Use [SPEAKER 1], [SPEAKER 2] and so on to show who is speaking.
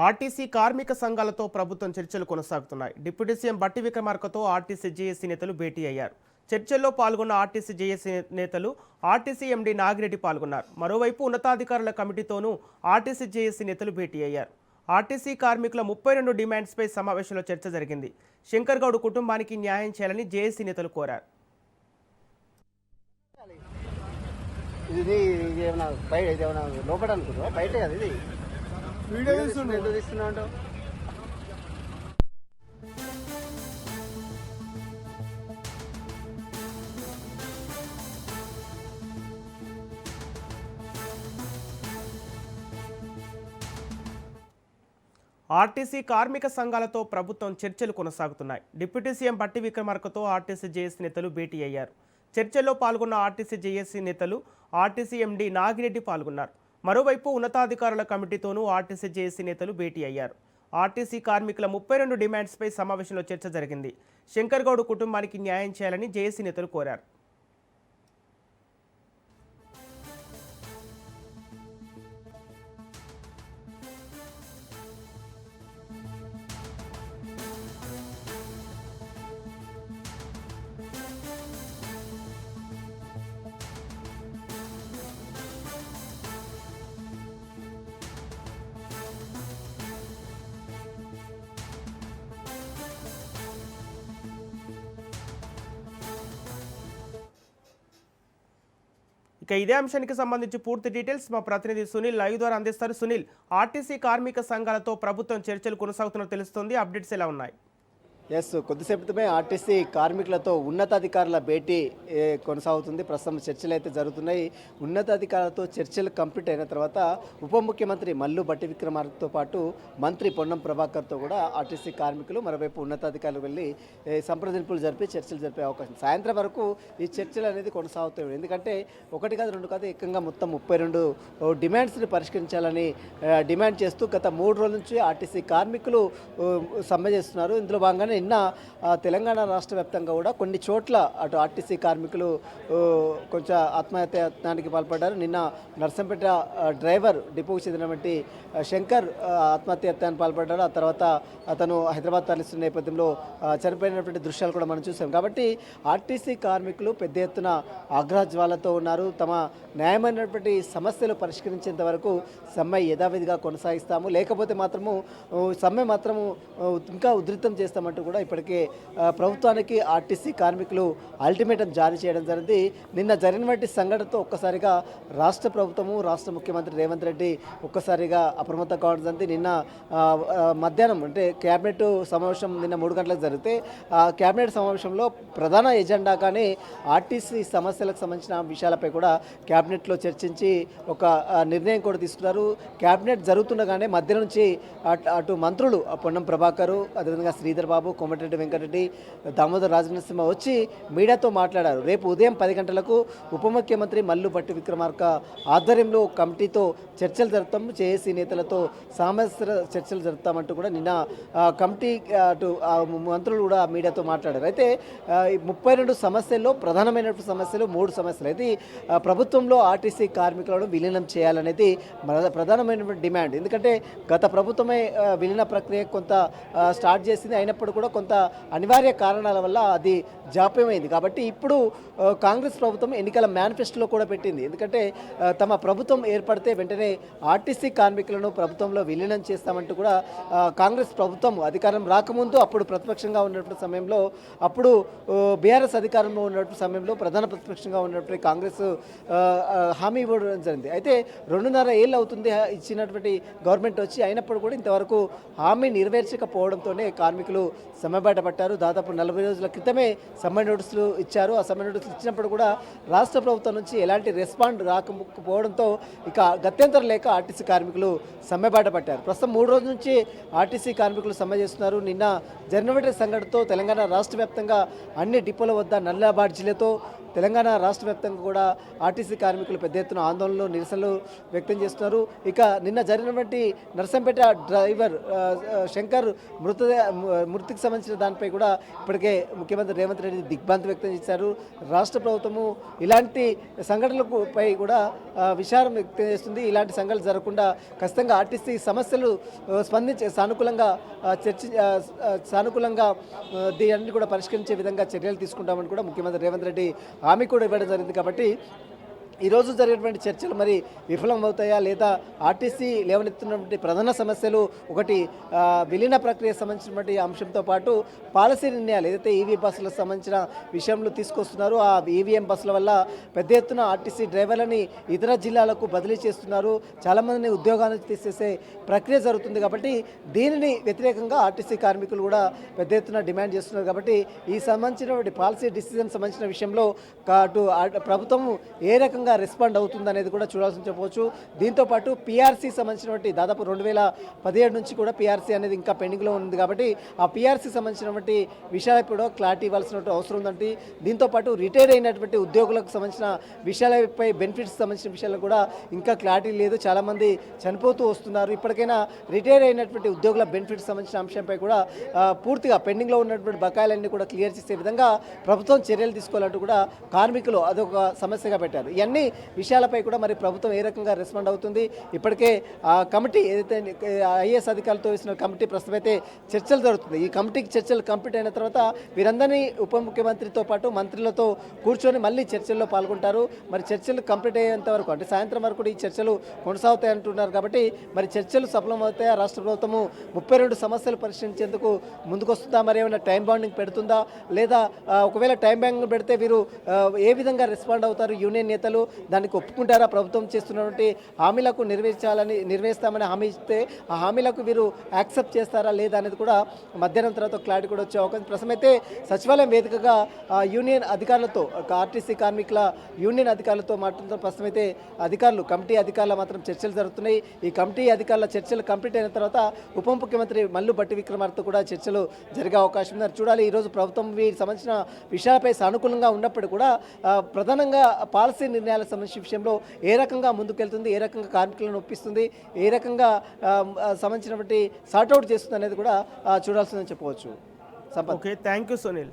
[SPEAKER 1] RTC కార్మిక సంఘాలతో ప్రభుత్వం చర్చలు కొనసాగుతున్నాయి. డిప్యూటీ సీఎం బట్టి విక్రమార్కతో ఆర్టీసీ జేఏసీ నేతలు భేటీ అయ్యారు. చర్చల్లో పాల్గొన్న ఆర్టీసీ జేఏసీ నేతలు ఆర్టీసీ ఎండీ నాగిరెడ్డి పాల్గొన్నారు. మరోవైపు ఉన్నతాధికారుల కమిటీతోనూ ఆర్టీసీ జేఏసీ నేతలు భేటీ అయ్యారు. ఆర్టీసీ కార్మికుల 32 డిమాండ్స్పై సమావేశంలో చర్చ జరిగింది. శంకర్ గౌడ్ కుటుంబానికి న్యాయం చేయాలని జేఏసీ నేతలు కోరారు.
[SPEAKER 2] ఇది ఏమైనా బయట ఇది ఏమైనా లోపల అనుకుంటున్నా బయట కదా ఇది వీడియో తీస్తున్నావు.
[SPEAKER 1] ఆర్టీసీ కార్మిక సంఘాలతో ప్రభుత్వం చర్చలు కొనసాగుతున్నాయి. డిప్యూటీ సీఎం బట్టి విక్రమార్కతో ఆర్టీసీ జేఏసీ నేతలు భేటీ అయ్యారు. చర్చల్లో పాల్గొన్న ఆర్టీసీ జేఏసీ నేతలు ఆర్టీసీ ఎండీ నాగిరెడ్డి పాల్గొన్నారు. మరోవైపు ఉన్నతాధికారుల కమిటీతోనూ ఆర్టీసీ జేఏసీ నేతలు భేటీ అయ్యారు. ఆర్టీసీ కార్మికుల 32 డిమాండ్స్పై సమావేశంలో చర్చ జరిగింది. శంకర్ గౌడ్ కుటుంబానికి న్యాయం చేయాలని జేఏసీ నేతలు కోరారు. ఇక ఇదే అంశానికి సంబంధించి పూర్తి డీటెయిల్స్ మా ప్రతినిధి సునీల్ లైవ్ ద్వారా అందిస్తారు. సునీల్, ఆర్టీసీ కార్మిక సంఘాలతో ప్రభుత్వం చర్చలు కొనసాగుతున్నట్టు తెలుస్తుంది. అప్డేట్స్ ఎలా ఉన్నాయి?
[SPEAKER 2] కొద్దిసేపు క్రితమే ఆర్టీసీ కార్మికులతో ఉన్నతాధికారుల భేటీ కొనసాగుతుంది. ప్రస్తుతం చర్చలు అయితే జరుగుతున్నాయి. ఉన్నతాధికారులతో చర్చలు కంప్లీట్ అయిన తర్వాత ఉప ముఖ్యమంత్రి మల్లు బట్టి విక్రమార్కతో పాటు మంత్రి పొన్నం ప్రభాకర్తో కూడా ఆర్టీసీ కార్మికులు మరోవైపు ఉన్నతాధికారులు వెళ్ళి సంప్రదింపులు జరిపి చర్చలు జరిపే అవకాశం. సాయంత్రం వరకు ఈ చర్చలు అనేది కొనసాగుతాయి. ఎందుకంటే ఒకటి కాదు రెండు కాదు ఏకంగా మొత్తం 32 డిమాండ్స్ని పరిష్కరించాలని డిమాండ్ చేస్తూ గత 3 రోజుల నుంచి ఆర్టీసీ కార్మికులు సమ్మె చేస్తున్నారు. ఇందులో భాగంగానే నిన్న తెలంగాణ రాష్ట్ర వ్యాప్తంగా కూడా కొన్ని చోట్ల అటు ఆర్టీసీ కార్మికులు కొంచెం ఆత్మహత్యానికి పాల్పడ్డారు. నిన్న నర్సంపేట డ్రైవర్ డిపోకు చెందినటువంటి శంకర్ ఆత్మహత్యానికి పాల్పడ్డారు. ఆ తర్వాత అతను హైదరాబాద్ తరలిస్తున్న నేపథ్యంలో చనిపోయినటువంటి దృశ్యాలు కూడా మనం చూసాం. కాబట్టి ఆర్టీసీ కార్మికులు పెద్ద ఎత్తున ఆగ్రహజ్వాలతో ఉన్నారు. తమ న్యాయమైనటువంటి సమస్యలు పరిష్కరించేంత వరకు సమ్మె యథావిధిగా కొనసాగిస్తాము, లేకపోతే మాత్రము సమ్మె మాత్రము ఇంకా ఉధృతం చేస్తామంటూ కూడా ఇప్పటికే ప్రభుత్వానికి ఆర్టీసీ కార్మికులు అల్టిమేటం జారీ చేయడం జరిగింది. నిన్న జరిగినటువంటి సంఘటనతో ఒక్కసారిగా రాష్ట్ర ప్రభుత్వము రాష్ట్ర ముఖ్యమంత్రి రేవంత్ రెడ్డి ఒక్కసారిగా అప్రమత్తం కావడం జరిగింది. నిన్న మధ్యాహ్నం అంటే క్యాబినెట్ సమావేశం నిన్న 3 గంటలకు జరిగితే ఆ క్యాబినెట్ సమావేశంలో ప్రధాన ఎజెండాగానే ఆర్టీసీ సమస్యలకు సంబంధించిన విషయాలపై కూడా క్యాబినెట్లో చర్చించి ఒక నిర్ణయం కూడా తీసుకున్నారు. క్యాబినెట్ జరుగుతుండగానే మధ్య నుంచి అటు మంత్రులు పొన్నం ప్రభాకరు, అదేవిధంగా శ్రీధర్ బాబు, కోమటిరెడ్డి వెంకటరెడ్డి, దామోదర్ రాజనరసింహ వచ్చి మీడియాతో మాట్లాడారు. రేపు ఉదయం 10 గంటలకు ఉప ముఖ్యమంత్రి మల్లు బట్టి విక్రమార్క ఆధ్వర్యంలో కమిటీతో చర్చలు జరుపుతాం, జేఏసీ నేతలతో సామస్య చర్చలు జరుపుతామంటూ కూడా నిన్న కమిటీ అటు మంత్రులు కూడా మీడియాతో మాట్లాడారు. అయితే 32 సమస్యల్లో ప్రధానమైనటువంటి సమస్యలు 3 సమస్యలు అయితే ప్రభుత్వంలో ఆర్టీసీ కార్మికులను విలీనం చేయాలనేది ప్రధానమైనటువంటి డిమాండ్. ఎందుకంటే గత ప్రభుత్వమే విలీన ప్రక్రియ కొంత స్టార్ట్ చేసింది, అయినప్పుడు కూడా కొంత అనివార్య కారణాల వల్ల అది జాప్యమైంది. కాబట్టి ఇప్పుడు కాంగ్రెస్ ప్రభుత్వం ఎన్నికల మేనిఫెస్టోలో కూడా పెట్టింది. ఎందుకంటే తమ ప్రభుత్వం ఏర్పడితే వెంటనే ఆర్టీసీ కార్మికులను ప్రభుత్వంలో విలీనం చేస్తామంటూ కూడా కాంగ్రెస్ ప్రభుత్వం అధికారం రాకముందు అప్పుడు ప్రతిపక్షంగా ఉన్నటువంటి సమయంలో, అప్పుడు బీఆర్ఎస్ అధికారంలో ఉన్నటువంటి సమయంలో ప్రధాన ప్రతిపక్షంగా ఉన్నటువంటి కాంగ్రెస్ హామీ ఇవ్వడం జరిగింది. అయితే 2.5 ఏళ్ళు అవుతుంది ఇచ్చినటువంటి గవర్నమెంట్ వచ్చి, అయినప్పుడు కూడా ఇంతవరకు హామీ నెరవేర్చకపోవడంతోనే కార్మికులు సమ్మె బయట పట్టారు. దాదాపు 40 రోజుల క్రితమే సమ్మె నోటీసులు ఇచ్చారు. ఆ సమ్మె నోటీసులు ఇచ్చినప్పుడు కూడా రాష్ట్ర ప్రభుత్వం నుంచి ఎలాంటి రెస్పాండ్ రాకపోవడంతో ఇక గత్యంతరం లేక ఆర్టీసీ కార్మికులు సమ్మె బయట పట్టారు. ప్రస్తుతం 3 రోజుల నుంచి ఆర్టీసీ కార్మికులు సమ్మె చేస్తున్నారు. నిన్న జరిగినటువంటి సంఘటనతో తెలంగాణ రాష్ట్ర వ్యాప్తంగా అన్ని డిపోల వద్ద నల్ల బాడ్జీలతో తెలంగాణ రాష్ట్ర వ్యాప్తంగా కూడా ఆర్టీసీ కార్మికులు పెద్ద ఎత్తున ఆందోళనలు నిరసనలు వ్యక్తం చేస్తున్నారు. ఇక నిన్న జరిగినటువంటి నర్సంపేట డ్రైవర్ శంకర్ మృతికి సంబంధించిన దానిపై కూడా ఇప్పటికే ముఖ్యమంత్రి రేవంత్ రెడ్డి దిగ్భ్రాంతి వ్యక్తం చేశారు. రాష్ట్ర ప్రభుత్వము ఇలాంటి సంఘటనలకు పై కూడా విచారం వ్యక్తం చేస్తుంది. ఇలాంటి సంఘటనలు జరగకుండా ఖచ్చితంగా ఆర్టీసీ సమస్యలు స్పందించే సానుకూలంగా దీన్ని కూడా పరిష్కరించే విధంగా చర్యలు తీసుకుంటామని కూడా ముఖ్యమంత్రి రేవంత్ రెడ్డి హామీ కూడా ఇవ్వడం జరిగింది. కాబట్టి ఈరోజు జరిగినటువంటి చర్చలు మరి విఫలం అవుతాయా లేదా ఆర్టీసీ లేవనెత్తున్నటువంటి ప్రధాన సమస్యలు ఒకటి విలీన ప్రక్రియ సంబంధించినటువంటి అంశంతో పాటు పాలసీ నిర్ణయాలు ఏదైతే ఈవీ బస్సులకు సంబంధించిన విషయంలో తీసుకొస్తున్నారు. ఆ ఈవీఎం బస్సుల వల్ల పెద్ద ఎత్తున ఆర్టీసీ డ్రైవర్లని ఇతర జిల్లాలకు బదిలీ చేస్తున్నారు. చాలామందిని ఉద్యోగాలను తీసేసే ప్రక్రియ జరుగుతుంది. కాబట్టి దీనిని వ్యతిరేకంగా ఆర్టీసీ కార్మికులు కూడా పెద్ద ఎత్తున డిమాండ్ చేస్తున్నారు. కాబట్టి ఈ సంబంధించినటువంటి పాలసీ డిసిజన్ సంబంధించిన విషయంలో అటు ప్రభుత్వం ఏ రకంగా రెస్పాండ్ అవుతుంది అనేది కూడా చూడాల్సి చెప్పవచ్చు. దీంతోపాటు పీఆర్సీ సంబంధించినటువంటి దాదాపు 2017 నుంచి కూడా పీఆర్సీ అనేది ఇంకా పెండింగ్లో ఉంది. కాబట్టి ఆ పీఆర్సీ సంబంధించినటువంటి విషయాలపై కూడా క్లారిటీ ఇవ్వాల్సినటువంటి అవసరం ఉందండి. దీంతోపాటు రిటైర్ అయినటువంటి ఉద్యోగులకు సంబంధించిన విషయాలపై బెనిఫిట్స్ సంబంధించిన విషయాలు కూడా ఇంకా క్లారిటీ లేదు. చాలామంది చనిపోతూ వస్తున్నారు. ఇప్పటికైనా రిటైర్ అయినటువంటి ఉద్యోగుల బెనిఫిట్స్ సంబంధించిన అంశంపై కూడా పూర్తిగా పెండింగ్లో ఉన్నటువంటి బకాయిలన్నీ కూడా క్లియర్ చేసే విధంగా ప్రభుత్వం చర్యలు తీసుకోవాలంటూ కూడా కార్మికులు అదొక సమస్యగా పెట్టారు. ఇవన్నీ విషయాలపై కూడా మరి ప్రభుత్వం ఏ రకంగా రెస్పాండ్ అవుతుంది. ఇప్పటికే ఆ కమిటీ ఏదైతే ఐఏఎస్ అధికారులతో వేసిన కమిటీ ప్రస్తుతం అయితే చర్చలు జరుగుతుంది. ఈ కమిటీకి చర్చలు కంప్లీట్ అయిన తర్వాత వీరందరినీ ఉప ముఖ్యమంత్రితో పాటు మంత్రులతో కూర్చొని మళ్ళీ చర్చల్లో పాల్గొంటారు. మరి చర్చలు కంప్లీట్ అయ్యేంత వరకు అంటే సాయంత్రం వరకు కూడా ఈ చర్చలు కొనసాగుతాయి అంటున్నారు. కాబట్టి మరి చర్చలు సఫలమవుతాయా, రాష్ట్ర ప్రభుత్వము 32 సమస్యలు పరిష్కరించేందుకు ముందుకొస్తుందా, మరి ఏమైనా టైం బాండింగ్ పెడుతుందా, లేదా ఒకవేళ టైం బాండింగ్ పెడితే వీరు ఏ విధంగా రెస్పాండ్ అవుతారు, యూనియన్ నేతలు దానికి ఒప్పుకుంటారా, ప్రభుత్వం చేస్తున్నటువంటి హామీలకు నిర్వహిస్తామని హామీ ఇస్తే ఆ హామీలకు వీరు యాక్సెప్ట్ చేస్తారా లేదా అనేది కూడా మధ్యాహ్నం తర్వాత క్లారిటీ కూడా వచ్చే అవకాశం. ప్రస్తుతం అయితే సచివాలయం వేదికగా యూనియన్ అధికారులతో ఆర్టీసీ కార్మికుల యూనియన్ అధికారులతో మాట్లాడుతూ ప్రస్తుతం అయితే కమిటీ అధికారుల మాత్రం చర్చలు జరుగుతున్నాయి. ఈ కమిటీ అధికారుల చర్చలు కంప్లీట్ అయిన తర్వాత ఉప ముఖ్యమంత్రి మల్లు భట్టి విక్రమార్కతో కూడా చర్చలు జరిగే అవకాశం ఉంది. చూడాలి ఈరోజు ప్రభుత్వం వీరికి సంబంధించిన విషయాలపై సానుకూలంగా ఉన్నప్పుడు కూడా ప్రధానంగా పాలసీ నిర్ణయాలకు సంబంధించిన విషయంలో ఏ రకంగా ముందుకెళ్తుంది, ఏ రకంగా కార్మికులను ఒప్పిస్తుంది, ఏ రకంగా సంబంధించినటువంటి సార్ట్అవుట్ చేస్తుంది అనేది కూడా చూడాల్సిందని చెప్పవచ్చు.
[SPEAKER 1] Okay, thank you Sunil.